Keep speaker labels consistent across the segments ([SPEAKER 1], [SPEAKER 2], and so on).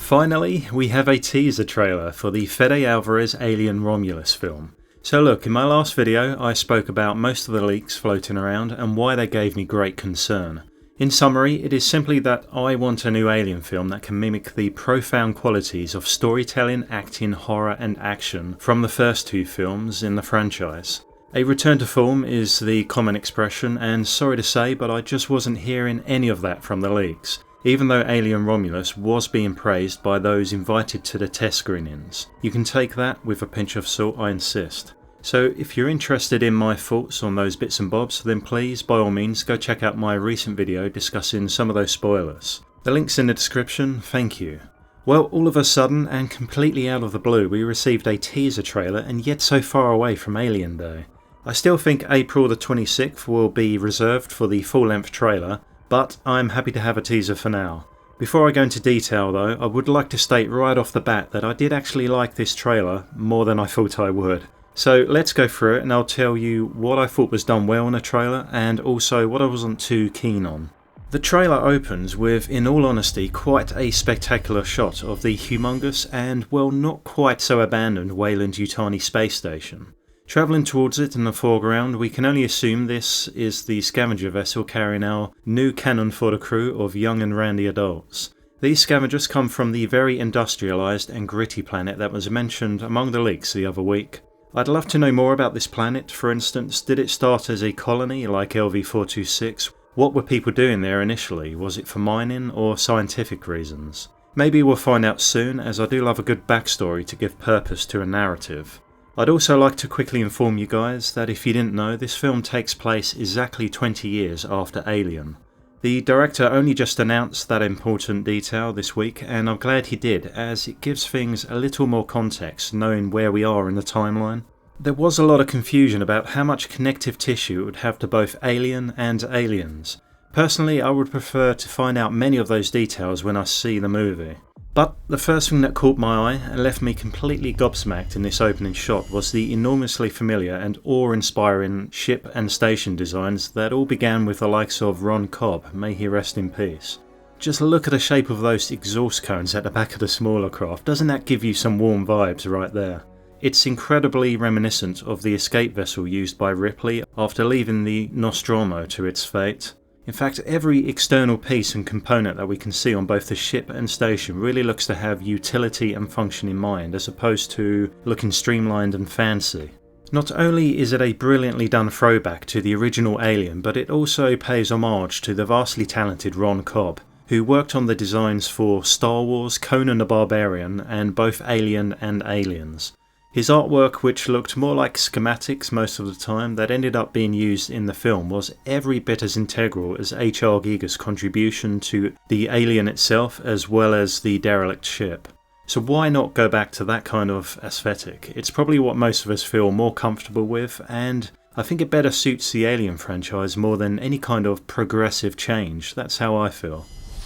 [SPEAKER 1] Finally, we have a teaser trailer for the Fede Alvarez Alien Romulus film. So look, in my last video I spoke about most of the leaks floating around and why they gave me great concern. In summary, it is simply that I want a new Alien film that can mimic the profound qualities of storytelling, acting, horror and action from the first two films in the franchise. A return to form is the common expression, and sorry to say, but I just wasn't hearing any of that from the leaks, even though Alien Romulus was being praised by those invited to the test screenings. You can take that with a pinch of salt, I insist. So if you're interested in my thoughts on those bits and bobs, then please, by all means, go check out my recent video discussing some of those spoilers. The link's in the description, thank you. Well, all of a sudden, and completely out of the blue, we received a teaser trailer, and yet so far away from Alien Day. I still think April the 26th will be reserved for the full-length trailer, but I'm happy to have a teaser for now. Before I go into detail though, I would like to state right off the bat that I did actually like this trailer more than I thought I would. So let's go through it and I'll tell you what I thought was done well in the trailer and also what I wasn't too keen on. The trailer opens with, in all honesty, quite a spectacular shot of the humongous and, well, not quite so abandoned Weyland-Yutani space station. Travelling towards it in the foreground, we can only assume this is the scavenger vessel carrying our new cannon for the crew of young and randy adults. These scavengers come from the very industrialised and gritty planet that was mentioned among the leaks the other week. I'd love to know more about this planet. For instance, did it start as a colony like LV-426? What were people doing there initially? Was it for mining or scientific reasons? Maybe we'll find out soon, as I do love a good backstory to give purpose to a narrative. I'd also like to quickly inform you guys that if you didn't know, this film takes place exactly 20 years after Alien. The director only just announced that important detail this week, and I'm glad he did, as it gives things a little more context knowing where we are in the timeline. There was a lot of confusion about how much connective tissue it would have to both Alien and Aliens. Personally, I would prefer to find out many of those details when I see the movie. But the first thing that caught my eye and left me completely gobsmacked in this opening shot was the enormously familiar and awe-inspiring ship and station designs that all began with the likes of Ron Cobb, may he rest in peace. Just look at the shape of those exhaust cones at the back of the smaller craft, doesn't that give you some warm vibes right there? It's incredibly reminiscent of the escape vessel used by Ripley after leaving the Nostromo to its fate. In fact, every external piece and component that we can see on both the ship and station really looks to have utility and function in mind, as opposed to looking streamlined and fancy. Not only is it a brilliantly done throwback to the original Alien, but it also pays homage to the vastly talented Ron Cobb, who worked on the designs for Star Wars, Conan the Barbarian, and both Alien and Aliens. His artwork, which looked more like schematics most of the time, that ended up being used in the film was every bit as integral as H.R. Giger's contribution to the Alien itself as well as the derelict ship. So why not go back to that kind of aesthetic? It's probably what most of us feel more comfortable with, and I think it better suits the Alien franchise more than any kind of progressive change. That's how I feel.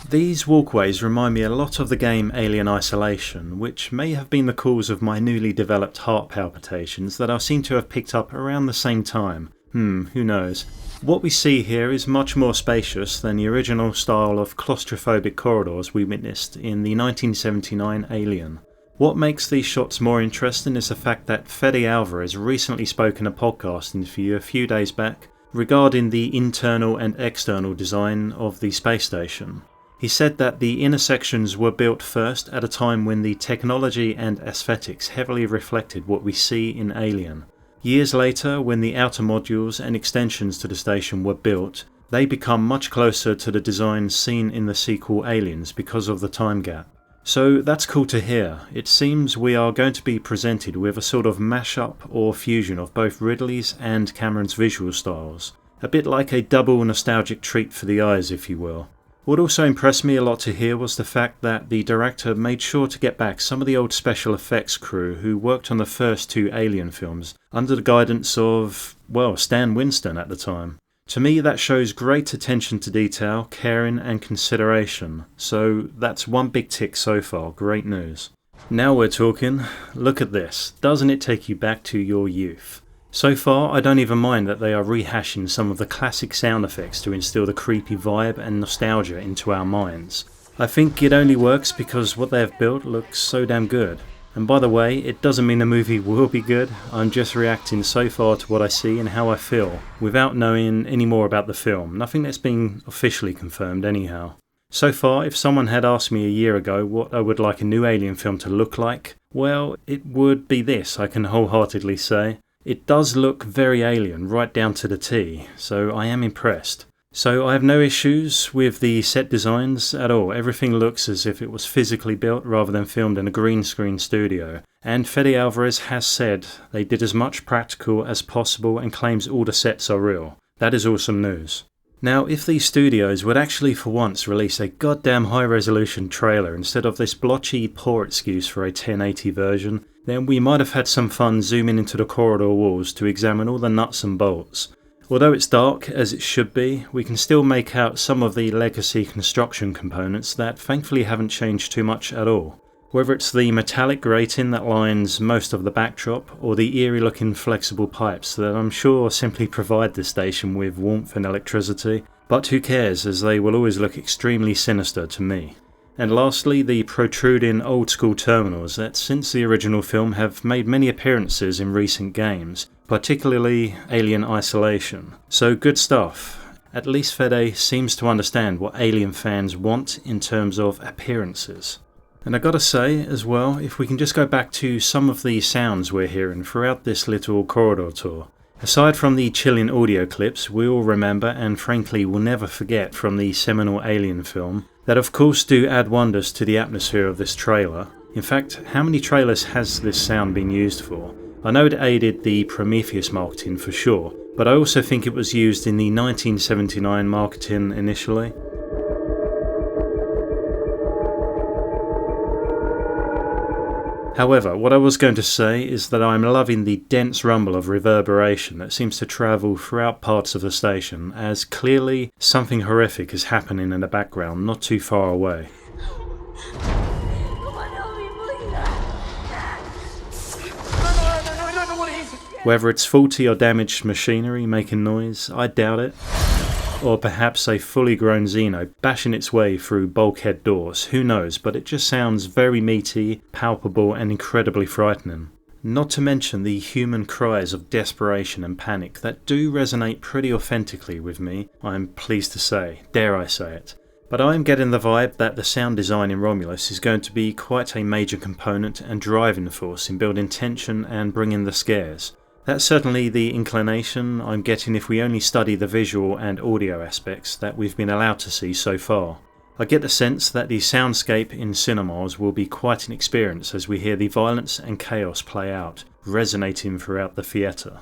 [SPEAKER 1] These walkways remind me a lot of the game Alien Isolation, which may have been the cause of my newly developed heart palpitations that I seem to have picked up around the same time. Who knows. What we see here is much more spacious than the original style of claustrophobic corridors we witnessed in the 1979 Alien. What makes these shots more interesting is the fact that Fede Alvarez recently spoke in a podcast interview a few days back regarding the internal and external design of the space station. He said that the inner sections were built first at a time when the technology and aesthetics heavily reflected what we see in Alien. Years later, when the outer modules and extensions to the station were built, they become much closer to the designs seen in the sequel Aliens because of the time gap. So that's cool to hear. It seems we are going to be presented with a sort of mashup or fusion of both Ridley's and Cameron's visual styles. A bit like a double nostalgic treat for the eyes, if you will. What also impressed me a lot to hear was the fact that the director made sure to get back some of the old special effects crew who worked on the first two Alien films under the guidance of, well, Stan Winston at the time. To me, that shows great attention to detail, caring and consideration. So that's one big tick so far, great news. Now we're talking. Look at this. Doesn't it take you back to your youth? So far, I don't even mind that they are rehashing some of the classic sound effects to instill the creepy vibe and nostalgia into our minds. I think it only works because what they have built looks so damn good. And by the way, it doesn't mean the movie will be good, I'm just reacting so far to what I see and how I feel, without knowing any more about the film, nothing that's been officially confirmed anyhow. So far, if someone had asked me a year ago what I would like a new Alien film to look like, well, it would be this, I can wholeheartedly say. It does look very Alien, right down to the T, so I am impressed. So I have no issues with the set designs at all. Everything looks as if it was physically built rather than filmed in a green screen studio. And Fede Alvarez has said they did as much practical as possible and claims all the sets are real. That is awesome news. Now, if these studios would actually for once release a goddamn high-resolution trailer instead of this blotchy, poor excuse for a 1080 version, then we might have had some fun zooming into the corridor walls to examine all the nuts and bolts. Although it's dark, as it should be, we can still make out some of the legacy construction components that thankfully haven't changed too much at all. Whether it's the metallic grating that lines most of the backdrop, or the eerie looking flexible pipes that I'm sure simply provide the station with warmth and electricity, but who cares, as they will always look extremely sinister to me. And lastly, the protruding old school terminals that since the original film have made many appearances in recent games, particularly Alien Isolation. So good stuff. At least Fede seems to understand what Alien fans want in terms of appearances. And I gotta say as well, if we can just go back to some of the sounds we're hearing throughout this little corridor tour. Aside from the chilling audio clips we all remember and frankly will never forget from the seminal Alien film, that of course do add wonders to the atmosphere of this trailer. In fact, how many trailers has this sound been used for? I know it aided the Prometheus marketing for sure, but I also think it was used in the 1979 marketing initially. However, what I was going to say is that I'm loving the dense rumble of reverberation that seems to travel throughout parts of the station, as clearly something horrific is happening in the background not too far away. Whether it's faulty or damaged machinery making noise, I doubt it. Or perhaps a fully grown Xeno bashing its way through bulkhead doors, who knows, but it just sounds very meaty, palpable and incredibly frightening. Not to mention the human cries of desperation and panic that do resonate pretty authentically with me, I'm pleased to say, dare I say it. But I am getting the vibe that the sound design in Romulus is going to be quite a major component and driving force in building tension and bringing the scares. That's certainly the inclination I'm getting if we only study the visual and audio aspects that we've been allowed to see so far. I get the sense that the soundscape in cinemas will be quite an experience as we hear the violence and chaos play out, resonating throughout the theatre.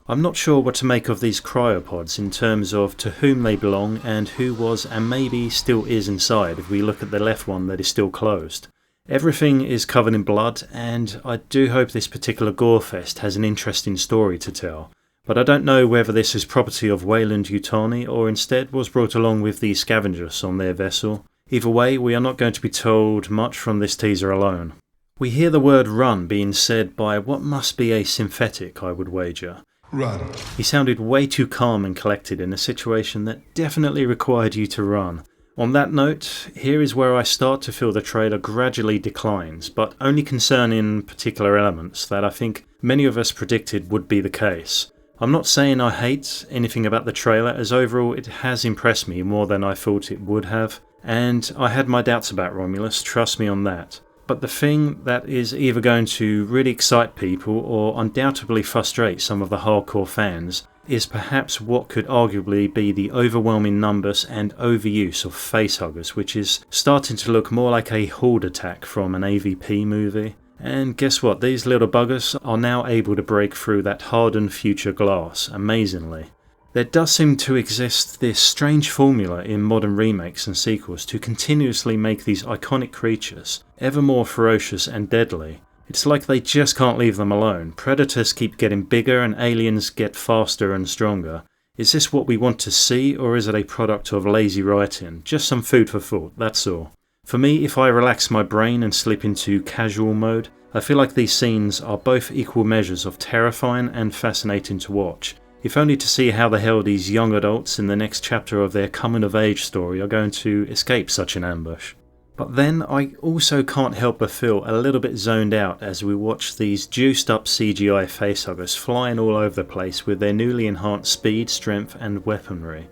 [SPEAKER 1] I'm not sure what to make of these cryopods in terms of to whom they belong and who was and maybe still is inside if we look at the left one that is still closed. Everything is covered in blood, and I do hope this particular gore-fest has an interesting story to tell. But I don't know whether this is property of Weyland-Yutani or instead was brought along with the scavengers on their vessel. Either way, we are not going to be told much from this teaser alone. We hear the word run being said by what must be a synthetic, I would wager.
[SPEAKER 2] Run.
[SPEAKER 1] He sounded way too calm and collected in a situation that definitely required you to run. On that note, here is where I start to feel the trailer gradually declines, but only concerning particular elements that I think many of us predicted would be the case. I'm not saying I hate anything about the trailer, as overall it has impressed me more than I thought it would have, and I had my doubts about Romulus, trust me on that. But the thing that is either going to really excite people or undoubtedly frustrate some of the hardcore fans is perhaps what could arguably be the overwhelming numbers and overuse of facehuggers, which is starting to look more like a horde attack from an AVP movie. And guess what, these little buggers are now able to break through that hardened future glass, amazingly. There does seem to exist this strange formula in modern remakes and sequels to continuously make these iconic creatures ever more ferocious and deadly. It's like they just can't leave them alone. Predators keep getting bigger and aliens get faster and stronger. Is this what we want to see, or is it a product of lazy writing? Just some food for thought, that's all. For me, if I relax my brain and slip into casual mode, I feel like these scenes are both equal measures of terrifying and fascinating to watch, if only to see how the hell these young adults in the next chapter of their coming of age story are going to escape such an ambush. But then I also can't help but feel a little bit zoned out as we watch these juiced up CGI facehuggers flying all over the place with their newly enhanced speed, strength and weaponry.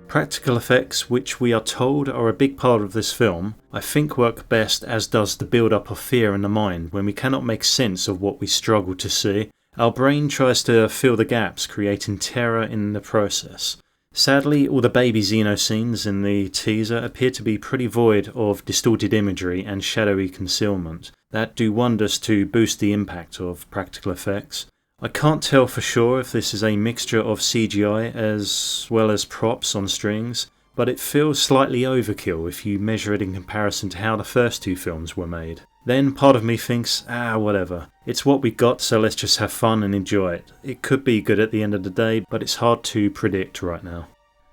[SPEAKER 1] Practical effects, which we are told are a big part of this film, I think work best, as does the build-up of fear in the mind when we cannot make sense of what we struggle to see. Our brain tries to fill the gaps, creating terror in the process. Sadly, all the baby Xeno scenes in the teaser appear to be pretty void of distorted imagery and shadowy concealment that do wonders to boost the impact of practical effects. I can't tell for sure if this is a mixture of CGI as well as props on strings, but it feels slightly overkill if you measure it in comparison to how the first two films were made. Then part of me thinks, whatever. It's what we got, so let's just have fun and enjoy it. It could be good at the end of the day, but it's hard to predict right now.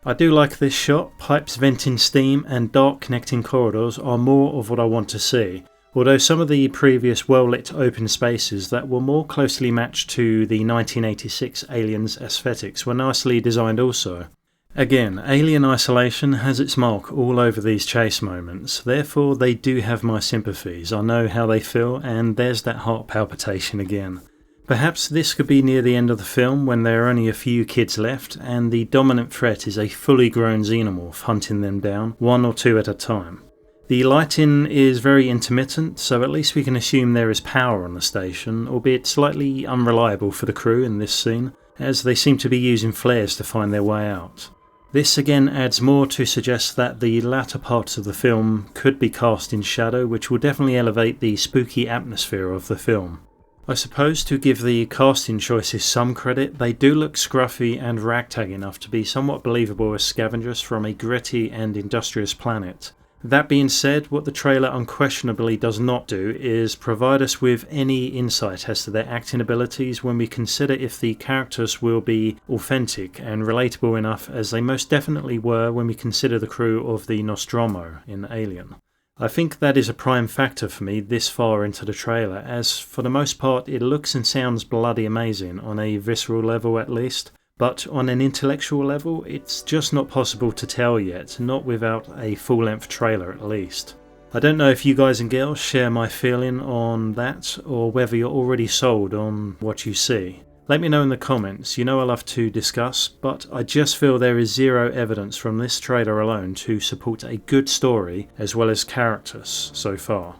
[SPEAKER 1] I do like this shot. Pipes venting steam and dark connecting corridors are more of what I want to see, although some of the previous well-lit open spaces that were more closely matched to the 1986 Aliens aesthetics were nicely designed also. Again, Alien Isolation has its mark all over these chase moments, therefore they do have my sympathies. I know how they feel, and there's that heart palpitation again. Perhaps this could be near the end of the film when there are only a few kids left and the dominant threat is a fully grown xenomorph hunting them down, one or two at a time. The lighting is very intermittent, so at least we can assume there is power on the station, albeit slightly unreliable for the crew in this scene, as they seem to be using flares to find their way out. This again adds more to suggest that the latter parts of the film could be cast in shadow, which will definitely elevate the spooky atmosphere of the film. I suppose to give the casting choices some credit, they do look scruffy and ragtag enough to be somewhat believable as scavengers from a gritty and industrious planet. That being said, what the trailer unquestionably does not do is provide us with any insight as to their acting abilities when we consider if the characters will be authentic and relatable enough, as they most definitely were when we consider the crew of the Nostromo in Alien. I think that is a prime factor for me this far into the trailer, as for the most part it looks and sounds bloody amazing on a visceral level at least. But on an intellectual level, it's just not possible to tell yet, not without a full-length trailer at least. I don't know if you guys and girls share my feeling on that, or whether you're already sold on what you see. Let me know in the comments. You know I love to discuss, but I just feel there is zero evidence from this trailer alone to support a good story as well as characters so far.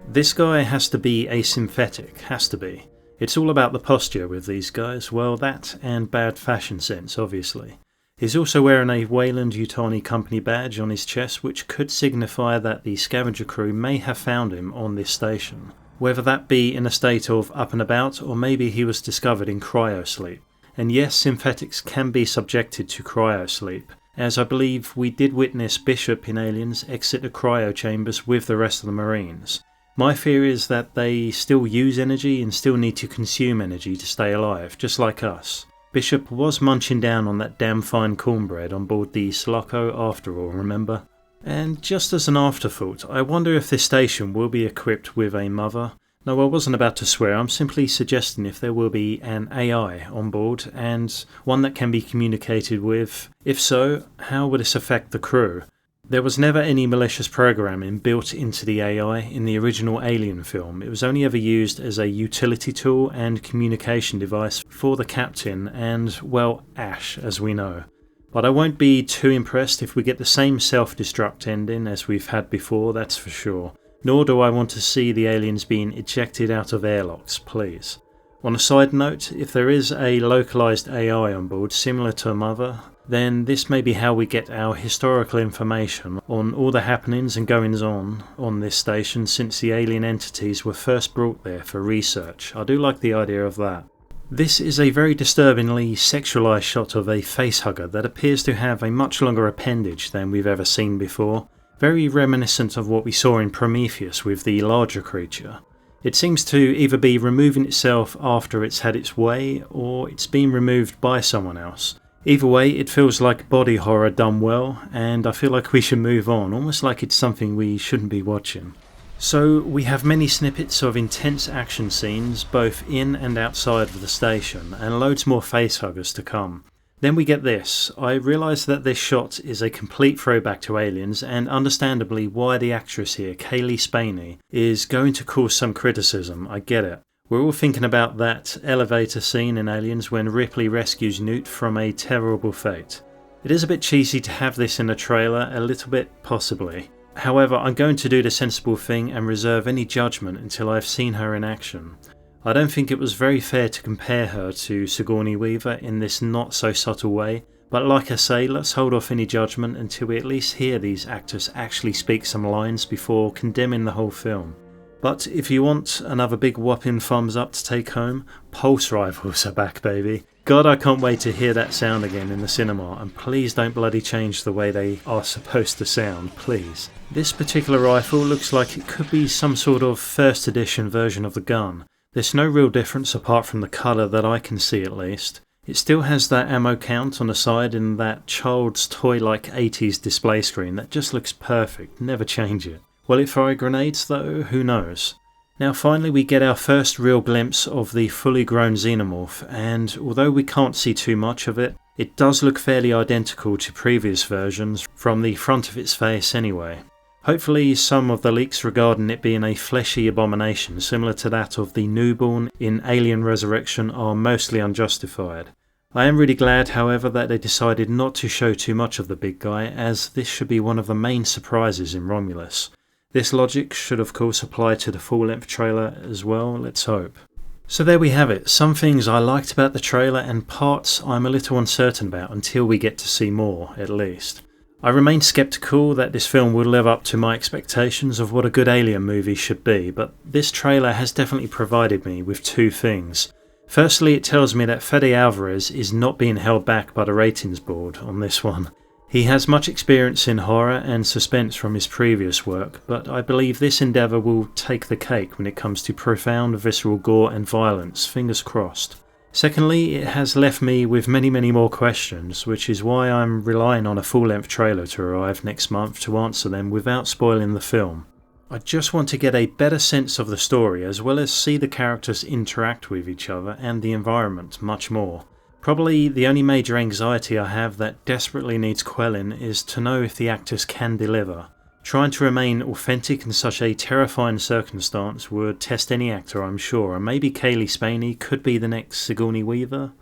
[SPEAKER 1] This guy has to be asynthetic, has to be. It's all about the posture with these guys, well that and bad fashion sense obviously. He's also wearing a Weyland-Yutani Company badge on his chest, which could signify that the scavenger crew may have found him on this station. Whether that be in a state of up and about, or maybe he was discovered in cryosleep. And yes, synthetics can be subjected to cryosleep, as I believe we did witness Bishop in Aliens exit the cryo chambers with the rest of the Marines. My theory is that they still use energy and still need to consume energy to stay alive, just like us. Bishop was munching down on that damn fine cornbread on board the Sulaco after all, remember? And just as an afterthought, I wonder if this station will be equipped with a mother. No, I wasn't about to swear, I'm simply suggesting if there will be an AI on board and one that can be communicated with. If so, how would this affect the crew? There was never any malicious programming built into the AI in the original Alien film. It was only ever used as a utility tool and communication device for the captain and, well, Ash, as we know. But I won't be too impressed if we get the same self-destruct ending as we've had before, that's for sure. Nor do I want to see the aliens being ejected out of airlocks, please. On a side note, if there is a localised AI on board similar to a mother, then this may be how we get our historical information on all the happenings and goings on this station since the alien entities were first brought there for research. I do like the idea of that. This is a very disturbingly sexualised shot of a facehugger that appears to have a much longer appendage than we've ever seen before, very reminiscent of what we saw in Prometheus with the larger creature. It seems to either be removing itself after it's had its way, or it's been removed by someone else. Either way, it feels like body horror done well, and I feel like we should move on, almost like it's something we shouldn't be watching. So we have many snippets of intense action scenes, both in and outside of the station, and loads more facehuggers to come. Then we get this. I realise that this shot is a complete throwback to Aliens, and understandably why the actress here, Kaylee Spaney, is going to cause some criticism. I get it. We're all thinking about that elevator scene in Aliens when Ripley rescues Newt from a terrible fate. It is a bit cheesy to have this in a trailer, a little bit possibly. However, I'm going to do the sensible thing and reserve any judgment until I've seen her in action. I don't think it was very fair to compare her to Sigourney Weaver in this not so subtle way, but like I say, let's hold off any judgment until we at least hear these actors actually speak some lines before condemning the whole film. But if you want another big whopping thumbs up to take home, pulse rifles are back, baby. God, I can't wait to hear that sound again in the cinema, and please don't bloody change the way they are supposed to sound, please. This particular rifle looks like it could be some sort of first edition version of the gun. There's no real difference apart from the colour that I can see at least. It still has that ammo count on the side in that child's toy-like 80s display screen that just looks perfect, never change it. Will it fire grenades though? Who knows? Now finally we get our first real glimpse of the fully grown xenomorph, and although we can't see too much of it, it does look fairly identical to previous versions, from the front of its face anyway. Hopefully some of the leaks regarding it being a fleshy abomination similar to that of the newborn in Alien Resurrection are mostly unjustified. I am really glad, however, that they decided not to show too much of the big guy, as this should be one of the main surprises in Romulus. This logic should of course apply to the full-length trailer as well, let's hope. So there we have it, some things I liked about the trailer and parts I'm a little uncertain about until we get to see more, at least. I remain sceptical that this film will live up to my expectations of what a good Alien movie should be, but this trailer has definitely provided me with two things. Firstly, it tells me that Fede Alvarez is not being held back by the ratings board on this one. He has much experience in horror and suspense from his previous work, but I believe this endeavour will take the cake when it comes to profound visceral gore and violence, fingers crossed. Secondly, it has left me with many more questions, which is why I'm relying on a full-length trailer to arrive next month to answer them without spoiling the film. I just want to get a better sense of the story, as well as see the characters interact with each other and the environment much more. Probably the only major anxiety I have that desperately needs quelling is to know if the actors can deliver. Trying to remain authentic in such a terrifying circumstance would test any actor, I'm sure, and maybe Kaylee Spaney could be the next Sigourney Weaver.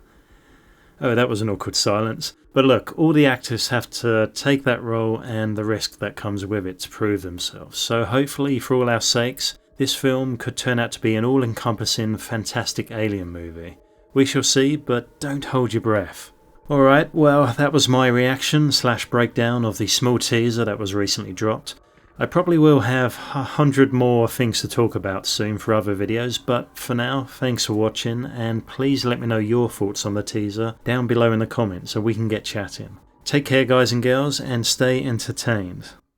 [SPEAKER 1] Oh, that was an awkward silence. But look, all the actors have to take that role and the risk that comes with it to prove themselves. So hopefully, for all our sakes, this film could turn out to be an all-encompassing, fantastic alien movie. We shall see, but don't hold your breath. Alright, well, that was my reaction / breakdown of the small teaser that was recently dropped. I probably will have 100 more things to talk about soon for other videos, but for now, thanks for watching, and please let me know your thoughts on the teaser down below in the comments so we can get chatting. Take care guys and girls, and stay entertained.